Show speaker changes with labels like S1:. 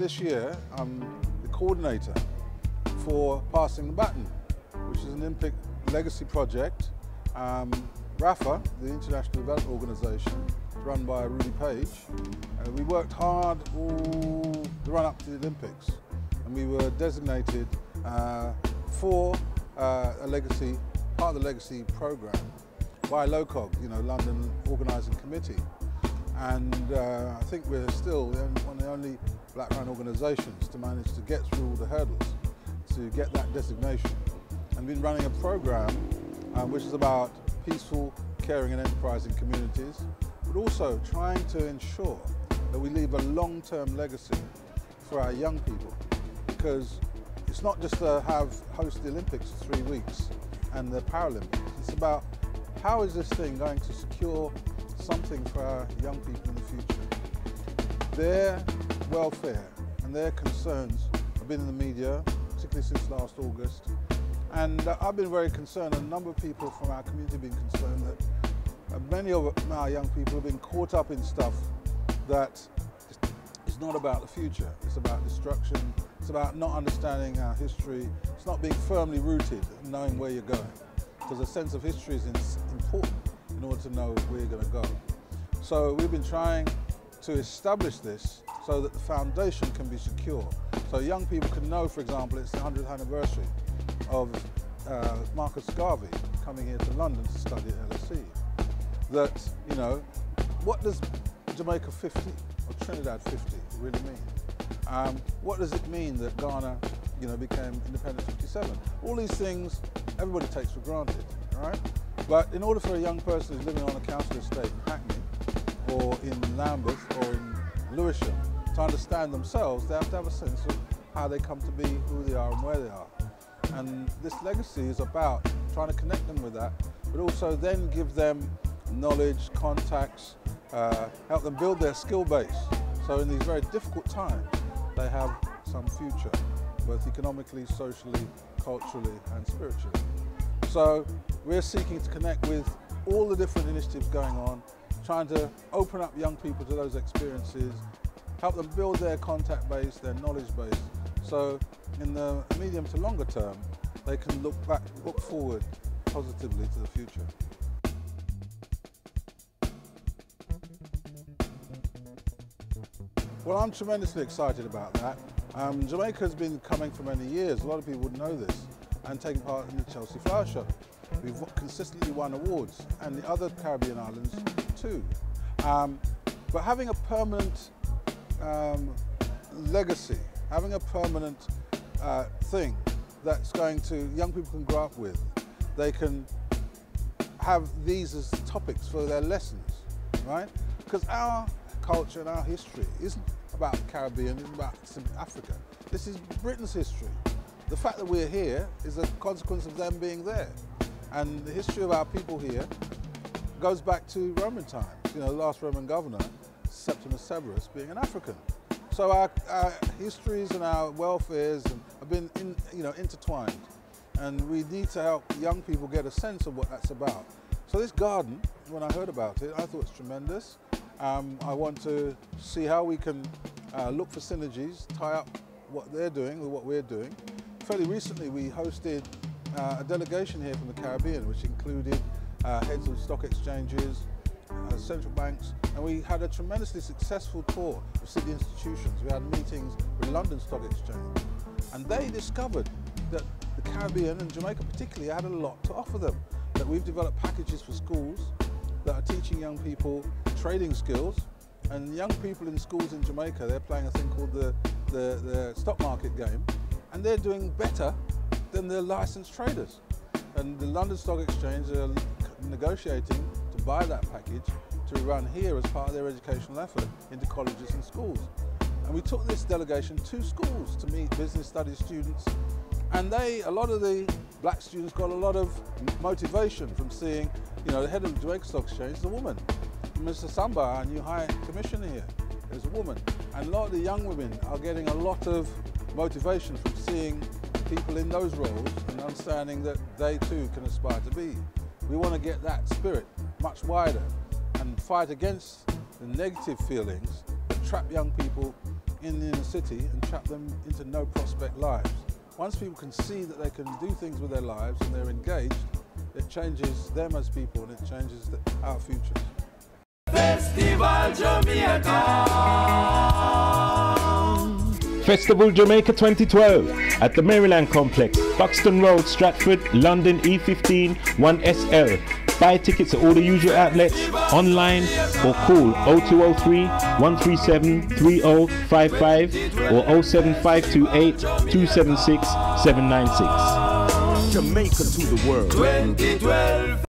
S1: this year, I'm the coordinator for Passing the Baton, which is an Olympic legacy project. RAFA, the International Development Organization, run by Rudy Page. We worked hard all the run up to the Olympics, and we were designated for a legacy, part of the legacy program by LOCOG, London Organising Committee. And I think we're still one of the only black-run organisations to manage to get through all the hurdles to get that designation. And been running a program which is about peaceful, caring and enterprising communities, but also trying to ensure that we leave a long-term legacy for our young people, because it's not just to host the Olympics for 3 weeks and the Paralympics. It's about how is this thing going to secure something for our young people in the future. Their welfare and their concerns have been in the media, particularly since last August. And I've been very concerned, and a number of people from our community have been concerned that many of our young people have been caught up in stuff that is not about the future. It's about destruction. It's about not understanding our history. It's not being firmly rooted and knowing where you're going. Because a sense of history is important in order to know where you're going to go. So we've been trying to establish this so that the foundation can be secure. So young people can know, for example, it's the 100th anniversary of Marcus Garvey coming here to London to study at LSE. That, what does Jamaica 50 or Trinidad 50 really mean? What does it mean that Ghana, became independent 57? All these things everybody takes for granted, right? But in order for a young person who's living on a council estate in Hackney, or in Lambeth, or in Lewisham, to understand themselves, they have to have a sense of how they come to be, who they are and where they are. And this legacy is about trying to connect them with that, but also then give them knowledge, contacts, help them build their skill base. So in these very difficult times, they have some future, both economically, socially, culturally and spiritually. So we're seeking to connect with all the different initiatives going on, trying to open up young people to those experiences, help them build their contact base, their knowledge base, so in the medium to longer term, they can look forward positively to the future. Well, I'm tremendously excited about that. Jamaica has been coming for many years. A lot of people would know this, and taking part in the Chelsea Flower Show. We've consistently won awards, and the other Caribbean islands too. But having a permanent legacy, having a permanent thing that's young people can grow up with, they can have these as topics for their lessons, right? Because our culture and our history isn't about the Caribbean, it's about Africa. This is Britain's history. The fact that we're here is a consequence of them being there. And the history of our people here goes back to Roman times. The last Roman governor, Septimus Severus, being an African. So our histories and our welfares have been intertwined. And we need to help young people get a sense of what that's about. So this garden, when I heard about it, I thought it's tremendous. I want to see how we can look for synergies, tie up what they're doing with what we're doing. Fairly recently we hosted a delegation here from the Caribbean, which included heads of stock exchanges, central banks, and we had a tremendously successful tour of city institutions. We had meetings with London Stock Exchange, and they discovered that the Caribbean, and Jamaica particularly, had a lot to offer them. That we've developed packages for schools that are teaching young people trading skills, and young people in schools in Jamaica, they're playing a thing called the stock market game, and they're doing better than the licensed traders. And the London Stock Exchange are negotiating to buy that package to run here as part of their educational effort into colleges and schools. And we took this delegation to schools to meet business studies students, and a lot of the black students got a lot of motivation from seeing, the head of the Jamaica Stock Exchange is a woman. Mr. Samba, our new High Commissioner here, is a woman. And a lot of the young women are getting a lot of motivation from seeing people in those roles and understanding that they too can aspire to be. We want to get that spirit much wider and fight against the negative feelings that trap young people in the inner city and trap them into no prospect lives. Once people can see that they can do things with their lives and they're engaged, it changes them as people and it changes our futures.
S2: Festival Jamaica!
S3: Festival Jamaica 2012 at the Maryland Complex, Buxton Road, Stratford, London E15 1SL. Buy tickets at all the usual outlets, online, or call 0203 137 3055 or 07528 276 796.
S2: Jamaica to the world. 2012.